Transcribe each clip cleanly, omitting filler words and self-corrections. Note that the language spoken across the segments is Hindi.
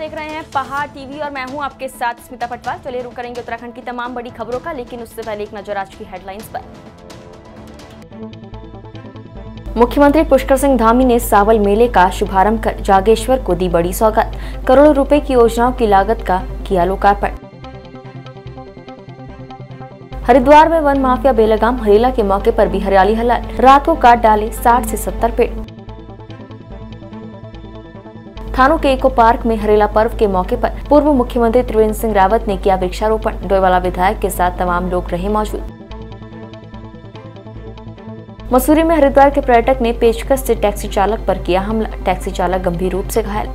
देख रहे हैं पहाड़ टीवी और मैं हूं आपके साथ स्मिता पटवाल। चलिए रुक करेंगे उत्तराखंड की तमाम बड़ी खबरों का, लेकिन उससे पहले एक नजर आज की हेडलाइंस पर। मुख्यमंत्री पुष्कर सिंह धामी ने सावल मेले का शुभारंभ कर जागेश्वर को दी बड़ी सौगात। करोड़ों रुपए की योजनाओं की लागत का किया लोकार्पण। हरिद्वार में वन माफिया बेलगाम, हरेला के मौके पर भी हरियाली हलाल। रात को काट डाले 60 से 70 पेड़। थानों के इको पार्क में हरेला पर्व के मौके पर पूर्व मुख्यमंत्री त्रिवेंद्र सिंह रावत ने किया वृक्षारोपण। डोईवाला विधायक के साथ तमाम लोग रहे मौजूद। मसूरी में हरिद्वार के पर्यटक ने पेचकस से टैक्सी चालक पर किया हमला। टैक्सी चालक गंभीर रूप से घायल।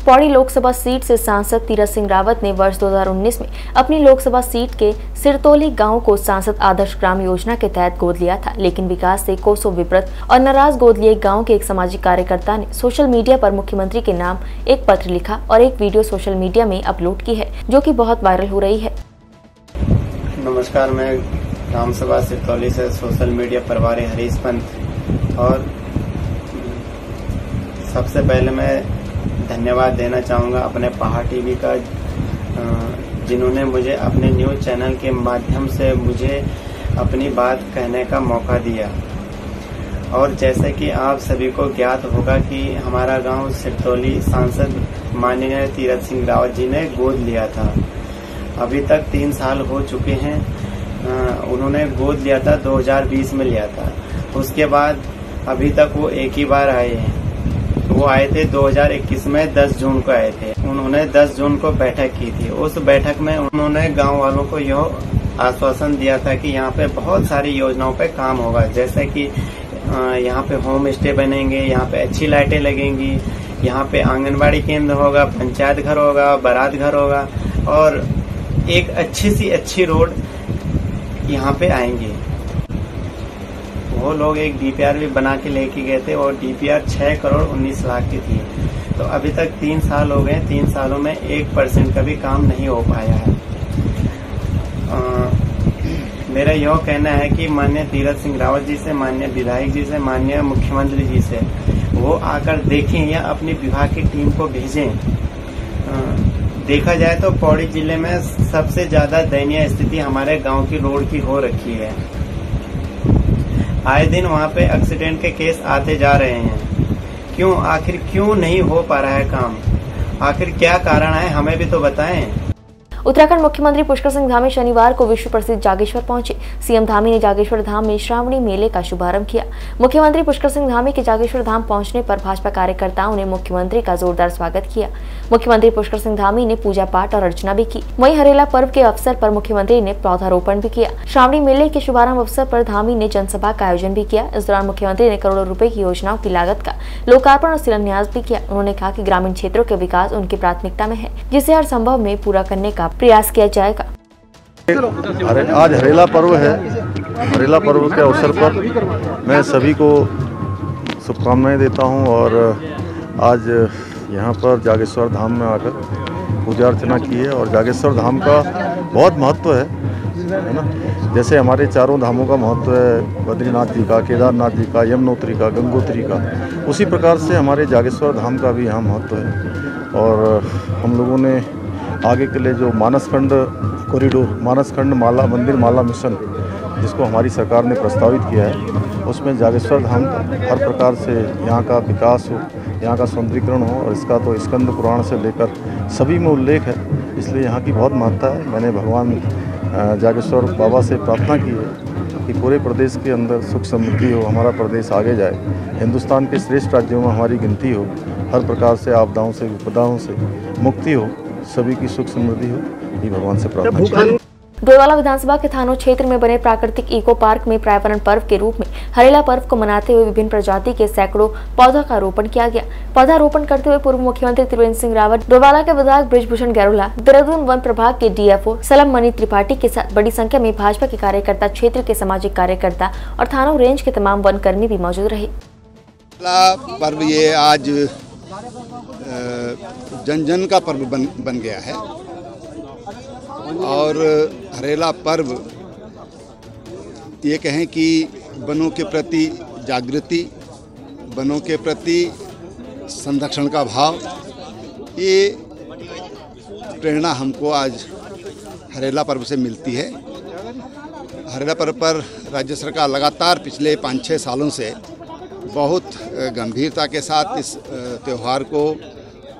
पौड़ी लोकसभा सीट से सांसद तीरथ सिंह रावत ने वर्ष 2019 में अपनी लोकसभा सीट के सिरतोली गांव को सांसद आदर्श ग्राम योजना के तहत गोद लिया था, लेकिन विकास से कोसों विपरीत और नाराज गोद लिए गांव के एक सामाजिक कार्यकर्ता ने सोशल मीडिया पर मुख्यमंत्री के नाम एक पत्र लिखा और एक वीडियो सोशल मीडिया में अपलोड की है, जो कि बहुत वायरल हो रही है। नमस्कार, मैं ग्राम सभा सिरतौली से सोशल मीडिया प्रभारी हरीश पंत, और सबसे पहले मैं धन्यवाद देना चाहूँगा अपने पहाड़ टीवी का, जिन्होंने मुझे अपने न्यूज़ चैनल के माध्यम से मुझे अपनी बात कहने का मौका दिया। और जैसे कि आप सभी को ज्ञात होगा कि हमारा गांव सिरतौली सांसद माननीय तीरथ सिंह रावत जी ने गोद लिया था। अभी तक 3 साल हो चुके हैं। उन्होंने गोद लिया था, 2020 में लिया था। उसके बाद अभी तक वो एक ही बार आए हैं। वो आए थे 2021 में 10 जून को आए थे। उन्होंने 10 जून को बैठक की थी। उस बैठक में उन्होंने गांव वालों को यह आश्वासन दिया था कि यहाँ पे बहुत सारी योजनाओं पे काम होगा, जैसे कि यहाँ पे होम स्टे बनेंगे, यहाँ पे अच्छी लाइटें लगेंगी, यहाँ पे आंगनबाड़ी केंद्र होगा, पंचायत घर होगा, बारात घर होगा, और एक अच्छी सी अच्छी रोड यहाँ पे आएंगे। वो लोग एक डीपीआर भी बना के लेके गए थे, और डीपीआर 6 करोड़ 19 लाख की थी। तो अभी तक 3 साल हो गए, 3 सालों में 1% का भी काम नहीं हो पाया है। मेरा यह कहना है कि माननीय तीरथ सिंह रावत जी से, माननीय विधायक जी से, माननीय मुख्यमंत्री जी से वो आकर देखें या अपनी विभाग की टीम को भेजें। देखा जाए तो पौड़ी जिले में सबसे ज्यादा दयनीय स्थिति हमारे गांव की रोड की हो रखी है। आए दिन वहाँ पे एक्सीडेंट के केस आते जा रहे हैं। क्यों, आखिर क्यों नहीं हो पा रहा है काम? आखिर क्या कारण है, हमें भी तो बताएं। उत्तराखंड मुख्यमंत्री पुष्कर सिंह धामी शनिवार को विश्व प्रसिद्ध जागेश्वर पहुंचे। सीएम धामी ने जागेश्वर धाम में श्रावणी मेले का शुभारंभ किया। मुख्यमंत्री पुष्कर सिंह धामी के जागेश्वर धाम पहुंचने पर भाजपा कार्यकर्ताओं ने मुख्यमंत्री का जोरदार स्वागत किया। मुख्यमंत्री पुष्कर सिंह धामी ने पूजा पाठ और अर्चना भी की। वहीं हरेला पर्व के अवसर पर मुख्यमंत्री ने पौधारोपण भी किया। श्रावणी मेले के शुभारंभ अवसर पर धामी ने जनसभा का आयोजन भी किया। इस दौरान मुख्यमंत्री ने करोड़ों रुपए की योजनाओं की लागत का लोकार्पण और शिलान्यास भी किया। उन्होंने कहा कि ग्रामीण क्षेत्रों के विकास उनकी प्राथमिकता में है, जिसे हर संभव में पूरा करने का प्रयास किया जाएगा। आज हरेला पर्व है। हरेला पर्व के अवसर पर मैं सभी को शुभकामनाएं देता हूं, और आज यहां पर जागेश्वर धाम में आकर पूजा अर्चना की है। और जागेश्वर धाम का बहुत महत्व है ना। जैसे हमारे चारों धामों का महत्व है, बद्रीनाथ जी का, केदारनाथ जी का, यमुनोत्री का, गंगोत्री का, उसी प्रकार से हमारे जागेश्वर धाम का भी यहाँ महत्व है। और हम लोगों ने आगे के लिए जो मानसखंड कॉरिडोर, मानसखंड माला मंदिर माला मिशन, जिसको हमारी सरकार ने प्रस्तावित किया है, उसमें जागेश्वर धाम हर प्रकार से यहाँ का विकास हो, यहाँ का सौंदर्यीकरण हो। और इसका तो स्कंद पुराण से लेकर सभी में उल्लेख है, इसलिए यहाँ की बहुत महत्ता है। मैंने भगवान जागेश्वर बाबा से प्रार्थना की है कि पूरे प्रदेश के अंदर सुख समृद्धि हो, हमारा प्रदेश आगे जाए, हिंदुस्तान के श्रेष्ठ राज्यों में हमारी गिनती हो, हर प्रकार से आपदाओं से, विपदाओं से मुक्ति हो, सभी की सुख समृद्धि हो, ये भगवान से प्रार्थना। डोईवाला विधानसभा के थानों क्षेत्र में बने प्राकृतिक इको पार्क में पर्यावरण पर्व के रूप में हरेला पर्व को मनाते हुए विभिन्न प्रजाति के सैकड़ों पौधों का रोपण किया गया। पौधारोपण करते हुए पूर्व मुख्यमंत्री त्रिवेंद्र सिंह रावत, डोईवाला के विधायक बृजभूषण गैरोला, देहरादून वन प्रभाग के डीएफओ सलम मणि त्रिपाठी के साथ बड़ी संख्या में भाजपा के कार्यकर्ता, क्षेत्र के सामाजिक कार्यकर्ता और थानों रेंज के तमाम वन कर्मी भी मौजूद रहे। पर्व ये आज जन जन का पर्व बन गया है, और हरेला पर्व ये कहें कि वनों के प्रति जागृति, वनों के प्रति संरक्षण का भाव, ये प्रेरणा हमको आज हरेला पर्व से मिलती है। हरेला पर्व पर राज्य सरकार लगातार पिछले 5-6 सालों से बहुत गंभीरता के साथ इस त्यौहार को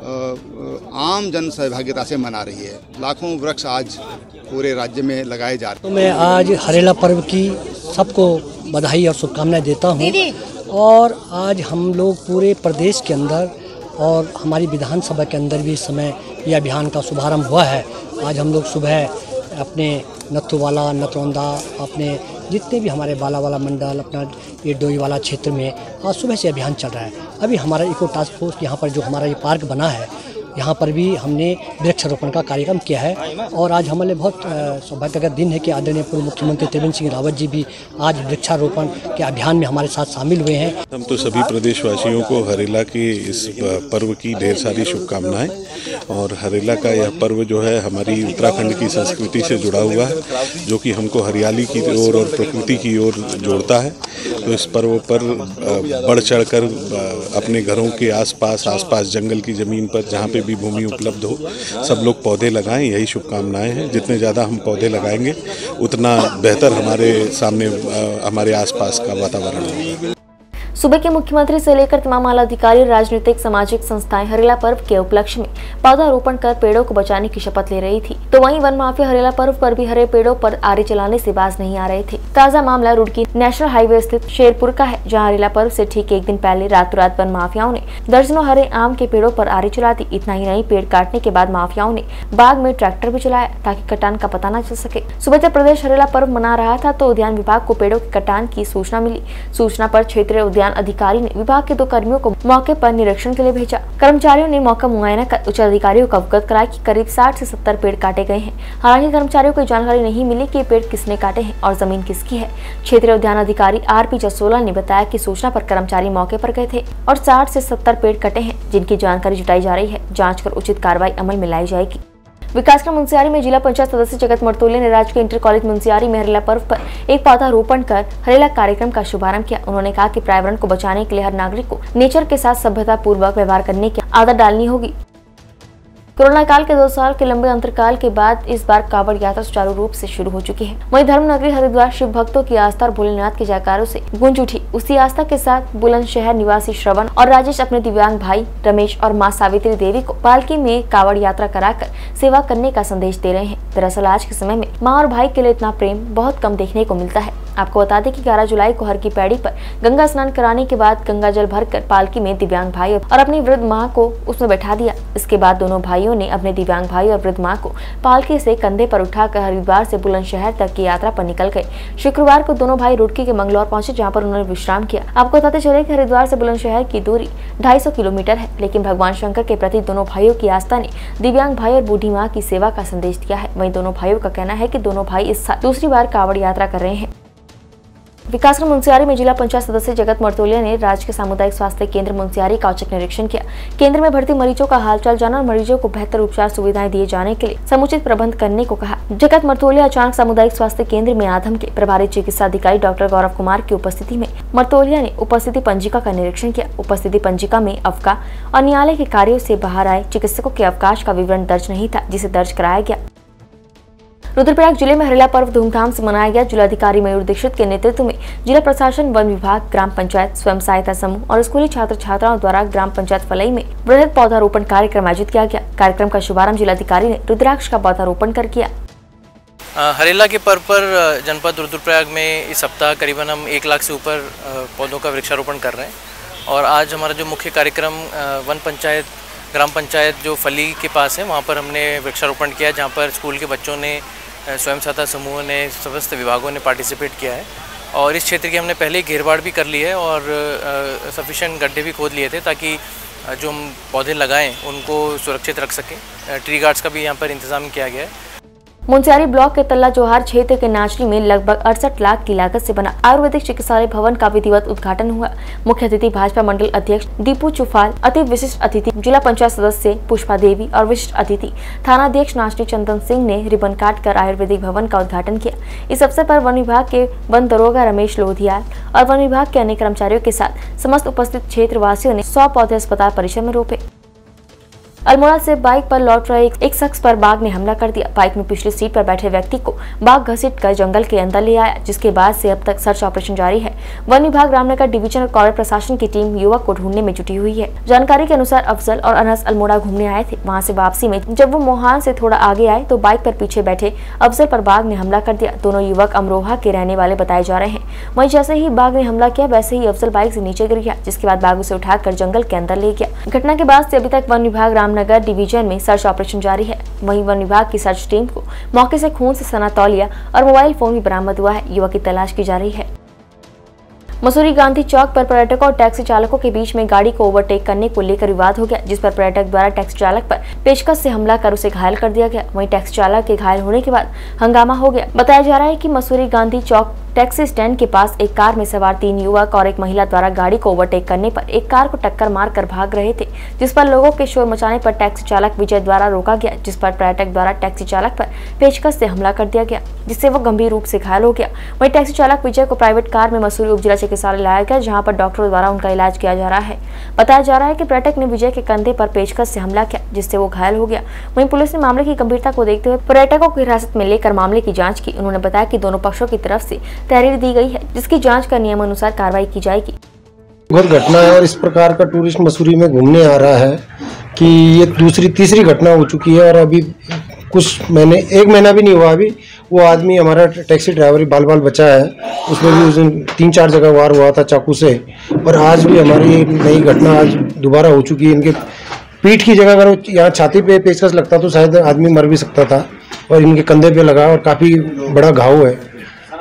आम जन सहभागिता से मना रही है। लाखों वृक्ष आज पूरे राज्य में लगाए जा रहे हैं। तो मैं आज हरेला पर्व की सबको बधाई और शुभकामनाएं देता हूं। और आज हम लोग पूरे प्रदेश के अंदर और हमारी विधानसभा के अंदर भी इस समय यह अभियान का शुभारंभ हुआ है। आज हम लोग सुबह अपने नथुवाला, नतरौंदा, अपने जितने भी हमारे बालावाला मंडल, अपना ये डोईवाला क्षेत्र में आज सुबह से अभियान चल रहा है। अभी हमारा इको टास्क फोर्स यहाँ पर जो हमारा ये पार्क बना है, यहाँ पर भी हमने वृक्षारोपण का कार्यक्रम किया है। और आज हमारे बहुत सौभाग्य का दिन है कि आदरणीय पूर्व मुख्यमंत्री त्रिवेंद्र सिंह रावत जी भी आज वृक्षारोपण के अभियान में हमारे साथ शामिल हुए हैं। हम तो सभी प्रदेशवासियों को हरेला के इस पर्व की ढेर सारी शुभकामनाएं। और हरेला का यह पर्व जो है हमारी उत्तराखंड की संस्कृति से जुड़ा हुआ है, जो कि हमको हरियाली की ओर और प्रकृति की ओर जोड़ता है। तो इस पर्व पर बढ़ चढ़कर अपने घरों के आसपास जंगल की ज़मीन पर जहाँ पे भी भूमि उपलब्ध हो, सब लोग पौधे लगाएं। यही शुभकामनाएं हैं। जितने ज़्यादा हम पौधे लगाएंगे उतना बेहतर हमारे सामने हमारे आसपास का वातावरण होगा। सूबे के मुख्यमंत्री से लेकर तमाम आला अधिकारी, राजनीतिक, सामाजिक संस्थाएं हरेला पर्व के उपलक्ष्य में पौधारोपण कर पेड़ों को बचाने की शपथ ले रही थी। तो वहीं वन माफिया हरेला पर्व पर भी हरे पेड़ों पर आरी चलाने से बाज नहीं आ रहे थे। ताजा मामला रुड़की नेशनल हाईवे स्थित शेरपुर का है, जहाँ हरेला पर्व से ठीक एक दिन पहले रातों रात वन माफियाओं ने दर्जनों हरे आम के पेड़ों पर आरी चला दी। इतना ही नहीं, पेड़ काटने के बाद माफियाओं ने बाग में ट्रैक्टर भी चलाया ताकि कटान का पता न चल सके। सुबह जब प्रदेश हरेला पर्व मना रहा था तो उद्यान विभाग को पेड़ों के कटान की सूचना मिली। सूचना पर क्षेत्रीय उद्यान अधिकारी ने विभाग के 2 कर्मियों को मौके पर निरीक्षण के लिए भेजा। कर्मचारियों ने मौका मुआयना कर उच्च अधिकारियों को अवगत कराया कि करीब 60 से 70 पेड़ काटे गए हैं। हालांकि कर्मचारियों को जानकारी नहीं मिली कि पेड़ किसने काटे हैं और जमीन किसकी है। क्षेत्रीय उद्यान अधिकारी RP जसोला ने बताया कि सूचना पर कर्मचारी मौके पर गए थे और 60 से 70 पेड़ कटे हैं, जिनकी जानकारी जुटाई जा रही है। जाँच कर उचित कार्रवाई अमल में लाई जाएगी। विकासखंड मुंसियारी में जिला पंचायत सदस्य जगत मर्तोले ने राजकीय इंटर कॉलेज मुंसियारी में हरेला पर्व पर एक पौधारोपण कर हरेला कार्यक्रम का शुभारंभ किया। उन्होंने कहा कि पर्यावरण को बचाने के लिए हर नागरिक को नेचर के साथ सभ्यता पूर्वक व्यवहार करने की आदत डालनी होगी। कोरोना काल के 2 साल के लंबे अंतरकाल के बाद इस बार कावड़ यात्रा सुचारू रूप से शुरू हो चुकी है। वहीं धर्मनगरी हरिद्वार शिव भक्तों की आस्था और भोलेनाथ के जयकारों से गूंज उठी। उसी आस्था के साथ बुलंदशहर निवासी श्रवण और राजेश अपने दिव्यांग भाई रमेश और मां सावित्री देवी को पालकी में कावड़ यात्रा कराकर सेवा करने का संदेश दे रहे हैं। दरअसल आज के समय में माँ और भाई के लिए इतना प्रेम बहुत कम देखने को मिलता है। आपको बता दें कि 11 जुलाई को हर की पैड़ी पर गंगा स्नान कराने के बाद गंगा जल भरकर पालकी में दिव्यांग भाई और अपनी वृद्ध मां को उसमें बैठा दिया। इसके बाद दोनों भाइयों ने अपने दिव्यांग भाई और वृद्ध मां को पालकी से कंधे पर उठाकर हरिद्वार से बुलंदशहर तक की यात्रा पर निकल गए। शुक्रवार को दोनों भाई रुड़की के मंगलौर पहुंचे, जहां पर उन्होंने विश्राम किया। आपको बताते चले कि हरिद्वार से बुलंदशहर की दूरी 250 किलोमीटर है, लेकिन भगवान शंकर के प्रति दोनों भाइयों की आस्था ने दिव्यांग भाई और बूढ़ी माँ की सेवा का संदेश दिया है। वहीं दोनों भाइयों का कहना है कि दोनों भाई इस साल दूसरी बार कावड़ यात्रा कर रहे हैं। विकासखंड मुंसियारी में जिला पंचायत सदस्य जगत मर्तोलिया ने राजकीय सामुदायिक स्वास्थ्य केंद्र मुंसियारी का औचक निरीक्षण किया। केंद्र में भर्ती मरीजों का हालचाल जाना और मरीजों को बेहतर उपचार सुविधाएं दिए जाने के लिए समुचित प्रबंध करने को कहा। जगत मर्तोलिया अचानक सामुदायिक स्वास्थ्य केंद्र में आधम के प्रभारी चिकित्सा अधिकारी डॉक्टर गौरव कुमार की उपस्थिति में मर्तोलिया ने उपस्थिति पंजिका का निरीक्षण किया। उपस्थिति पंजिका में अवकाश और न्यायालय के कार्यों से बाहर आए चिकित्सकों के अवकाश का विवरण दर्ज नहीं था, जिसे दर्ज कराया गया। रुद्रप्रयाग जिले में हरेला पर्व धूमधाम से मनाया गया। जिलाधिकारी मयूर दीक्षित के नेतृत्व में जिला प्रशासन, वन विभाग, ग्राम पंचायत, स्वयं सहायता समूह और स्कूली छात्र छात्राओं द्वारा ग्राम पंचायत फलई में वृहद पौधारोपण कार्यक्रम आयोजित किया गया। कार्यक्रम का शुभारंभ जिलाधिकारी ने रुद्राक्ष का पौधारोपण कर किया। हरेला के पर्व पर जनपद रुद्रप्रयाग में इस सप्ताह करीबन हम 1 लाख से ऊपर पौधों का वृक्षारोपण कर रहे हैं। और आज हमारा जो मुख्य कार्यक्रम वन पंचायत, ग्राम पंचायत जो फली के पास है, वहाँ पर हमने वृक्षारोपण किया, जहाँ पर स्कूल के बच्चों ने, स्वयं सहायता समूह ने, समस्त विभागों ने पार्टिसिपेट किया है। और इस क्षेत्र की हमने पहले ही घेरबाड़ भी कर ली है और सफिशिएंट गड्ढे भी खोद लिए थे, ताकि जो हम पौधे लगाएं उनको सुरक्षित रख सकें। ट्री गार्ड्स का भी यहाँ पर इंतज़ाम किया गया है। मुंसियारी ब्लॉक के तल्ला जोहार क्षेत्र के नाचनी में लगभग 68 लाख की लागत से बना आयुर्वेदिक चिकित्सालय भवन का विधिवत उद्घाटन हुआ। मुख्य अतिथि भाजपा मंडल अध्यक्ष दीपू चुफाल, अति विशिष्ट अतिथि जिला पंचायत सदस्य पुष्पा देवी और विशिष्ट अतिथि थानाध्यक्ष नाचनी चंदन सिंह ने रिबन काटकर आयुर्वेदिक भवन का उद्घाटन किया। इस अवसर पर वन विभाग के वन दरोगा रमेश लोधियाल और वन विभाग के अन्य कर्मचारियों के साथ समस्त उपस्थित क्षेत्र वासियों ने 100 पौधे अस्पताल परिसर में रोपे। अल्मोड़ा से बाइक पर लौट रहे एक शख्स पर बाघ ने हमला कर दिया। बाइक में पिछली सीट पर बैठे व्यक्ति को बाघ घसीटकर जंगल के अंदर ले आया, जिसके बाद से अब तक सर्च ऑपरेशन जारी है। वन विभाग, रामनगर डिवीजन और कॉर्पोरेट प्रशासन की टीम युवक को ढूंढने में जुटी हुई है। जानकारी के अनुसार अफजल और अनस अल्मोड़ा घूमने आए थे। वहां से वापसी में जब वो मोहान से थोड़ा आगे आए तो बाइक पर पीछे बैठे अफजल पर बाघ ने हमला कर दिया। दोनों युवक अमरोहा के रहने वाले बताए जा रहे हैं। वहीं जैसे ही बाघ ने हमला किया वैसे ही अफजल बाइक से नीचे गिर गया, जिसके बाद बाघ उसे उठाकर जंगल के अंदर ले गया। घटना के बाद से अभी तक वन विभाग, रामनगर डिवीजन में सर्च ऑपरेशन जारी है। वहीं वन विभाग की सर्च टीम को मौके से खून से सना तौलिया और मोबाइल फोन भी बरामद हुआ है। युवक की तलाश की जा रही है। मसूरी गांधी चौक पर पर्यटकों और टैक्सी चालकों के बीच में गाड़ी को ओवरटेक करने को लेकर विवाद हो गया, जिस पर पर्यटक द्वारा टैक्सी चालक पर पेचकस से हमला कर उसे घायल कर दिया गया। वहीं टैक्सी चालक के घायल होने के बाद हंगामा हो गया। बताया जा रहा है कि मसूरी गांधी चौक टैक्सी स्टैंड के पास एक कार में सवार 3 युवक और एक महिला द्वारा गाड़ी को ओवरटेक करने पर एक कार को टक्कर मारकर भाग रहे थे, जिस पर लोगों के शोर मचाने पर टैक्सी चालक विजय द्वारा रोका गया, जिस पर पर्यटक द्वारा टैक्सी चालक पर पेचकस से हमला कर दिया गया, जिससे वो गंभीर रूप से घायल हो गया। वहीं टैक्सी चालक विजय को प्राइवेट कार में मसूरी उप जिला चिकित्सालय लाया गया, जहाँ पर डॉक्टरों द्वारा उनका इलाज किया जा रहा है। बताया जा रहा है कि पर्यटक ने विजय के कंधे पर पेचकस से हमला किया, जिससे वो घायल हो गया। वहीं पुलिस ने मामले की गंभीरता को देखते हुए पर्यटकों को हिरासत में लेकर मामले की जाँच की। उन्होंने बताया कि दोनों पक्षों की तरफ से तहरीर दी गई है, जिसकी जांच कर नियमानुसार कार्रवाई की जाएगी। बहुत घटना है और इस प्रकार का टूरिस्ट मसूरी में घूमने आ रहा है कि ये तीसरी घटना हो चुकी है। और अभी कुछ महीने, 1 महीना भी नहीं हुआ, अभी वो आदमी हमारा टैक्सी ड्राइवर बाल बचा है, उसमें भी उस दिन 3-4 जगह वार हुआ था चाकू से। और आज भी हमारी नई घटना आज दोबारा हो चुकी है। इनके पीठ की जगह अगर यहाँ छाती पे पेचकस लगता तो शायद आदमी मर भी सकता था, और इनके कंधे पे लगा और काफ़ी बड़ा घाव है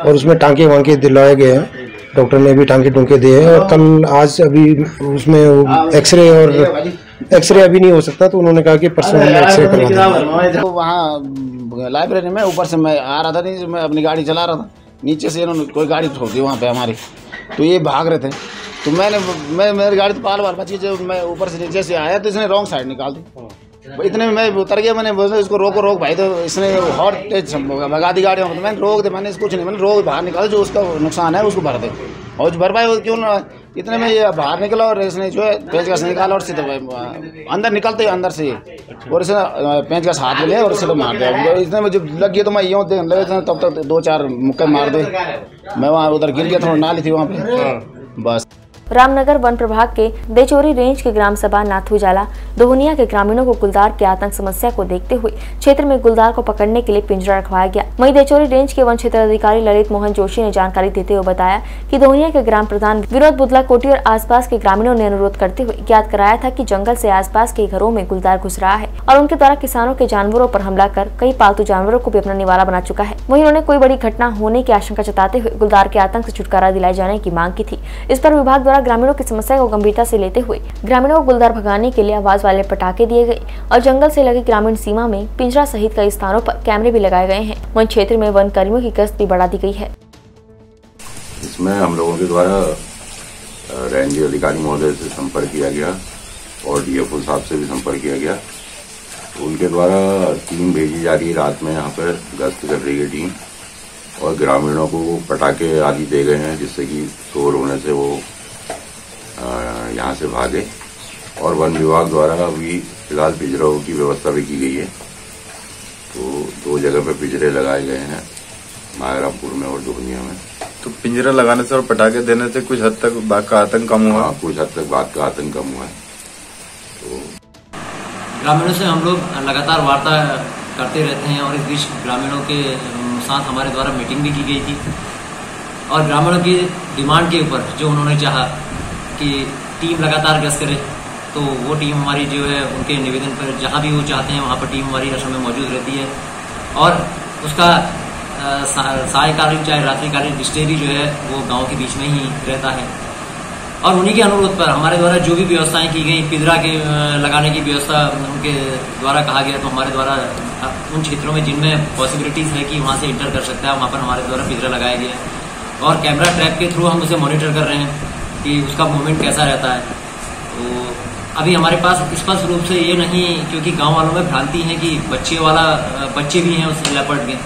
और उसमें टांके वांके दिलवाए गए हैं। डॉक्टर ने भी टांके टूंके दिए हैं। और कल आज अभी उसमें एक्सरे अभी नहीं हो सकता, तो उन्होंने कहा कि परसों एक्सरे करवा देंगे। तो वहाँ लाइब्रेरी में ऊपर से मैं आ रहा था, नहीं मैं अपनी गाड़ी चला रहा था, नीचे से इन्होंने कोई गाड़ी छोड़ दी वहाँ पे हमारी, तो ये भाग रहे थे। तो मेरी गाड़ी तो पाल बची, जब मैं ऊपर से नीचे से आया तो इसने रॉन्ग साइड निकाल दी। इतने में मैं उतर गया, मैंने बोला इसको रोक भाई, तो इसने हॉट तेज भगा दी गाड़ी। मैंने रोक दे, मैंने कुछ नहीं, मैंने रोक बाहर निकाला, जो उसका नुकसान है उसको भर दे, और भर पाए क्यों ना। इतने में ये बाहर निकला और इसने जो है पेचकस निकाला और सीधे अंदर निकलते ही अंदर से, और इसने पेचकस हाथ में लिया और सीधे मार दिया। इसने मुझे लग गया तो मैं यूँ देखने लगे, तब तक 2-4 मुक्के मार दे। मैं वहाँ उधर गिर गया, थोड़ा नाली थी वहाँ पे बस। रामनगर वन प्रभाग के देचोरी रेंज के ग्राम सभा नाथुजाला दोहनिया के ग्रामीणों को गुलदार की आतंक समस्या को देखते हुए क्षेत्र में गुलदार को पकड़ने के लिए पिंजरा रखवाया गया। वहीं देचोरी रेंज के वन क्षेत्र अधिकारी ललित मोहन जोशी ने जानकारी देते हुए बताया कि दोहनिया के ग्राम प्रधान विनोद बुदला कोटी और आसपास के ग्रामीणों ने अनुरोध करते हुए ज्ञात कराया था कि जंगल से आसपास के घरों में गुलदार घुस रहा है और उनके द्वारा किसानों के जानवरों पर हमला कर कई पालतू जानवरों को भी अपना निवाला बना चुका है। वहीं उन्होंने कोई बड़ी घटना होने की आशंका जताते हुए गुलदार के आतंक से छुटकारा दिलाए जाने की मांग की थी। इस पर विभाग द्वारा ग्रामीणों की समस्या को गंभीरता से लेते हुए ग्रामीणों को गुलदार भगाने के लिए आवाज वाले पटाखे दिए गए और जंगल से लगे ग्रामीण सीमा में पिंजरा सहित कई स्थानों पर कैमरे भी लगाए गए हैं। वहीं क्षेत्र में वन कर्मियों की गश्त भी बढ़ा दी गई है। इसमें हम लोगों के द्वारा रेंज अधिकारी महोदय से संपर्क किया गया और डीएफओ साहब से भी संपर्क किया गया। तो उनके द्वारा टीम भेजी जा रही है, रात में यहाँ पर गश्त कर रही है टीम, और ग्रामीणों को पटाखे आदि दे गए हैं जिससे कि शोर होने से वो यहाँ से भागे। और वन विभाग द्वारा अभी फिलहाल पिंजरों की व्यवस्था भी की गई है, तो 2 जगह पे पिंजरे लगाए गए हैं, मायरापुर में और दोहनिया में। तो पिंजरा लगाने से और पटाखे देने से कुछ हद तक बाघ का आतंक कम हुआ? हाँ, कुछ हद तक बाघ का आतंक कम हुआ है। तो ग्रामीणों से हम लोग लगातार वार्ता करते रहते हैं और इस बीच ग्रामीणों के साथ हमारे द्वारा मीटिंग भी की गई थी और ग्रामीणों की डिमांड के ऊपर जो उन्होंने चाहा कि टीम लगातार गश्त करे, तो वो टीम हमारी जो है उनके निवेदन पर जहाँ भी वो चाहते हैं वहाँ पर टीम हमारी हर समय मौजूद रहती है और उसका सायकालीन चाहे रात्रिकालीन स्टेरी जो है वो गांव के बीच में ही रहता है। और उन्हीं के अनुरोध पर हमारे द्वारा जो भी व्यवस्थाएं की गई, पिंजरा के लगाने की व्यवस्था उनके द्वारा कहा गया, तो हमारे द्वारा उन क्षेत्रों में जिनमें पॉसिबिलिटीज है कि वहां से इंटर कर सकता है, वहां पर हमारे द्वारा पिंजरा लगाया गया है और कैमरा ट्रैप के थ्रू हम उसे मॉनिटर कर रहे हैं कि उसका मूवमेंट कैसा रहता है। तो अभी हमारे पास स्पष्ट रूप से ये नहीं, क्योंकि गाँव वालों में भ्रांति है कि बच्चे भी हैं उस लेपर्ड के,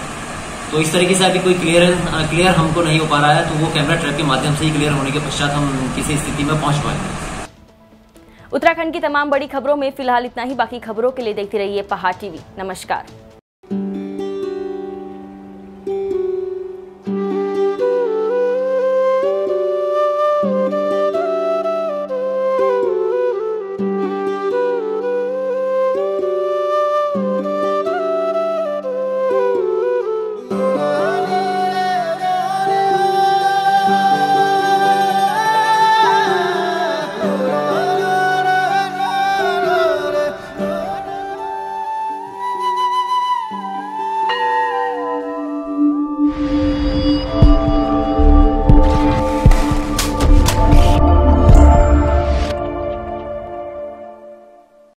तो इस तरीके से अभी कोई क्लियर हमको नहीं हो पा रहा है। तो वो कैमरा ट्रैप के माध्यम से ही क्लियर होने के पश्चात हम किसी स्थिति में पहुंच पाएंगे। उत्तराखंड की तमाम बड़ी खबरों में फिलहाल इतना ही। बाकी खबरों के लिए देखते रहिए पहाड़ टीवी। नमस्कार।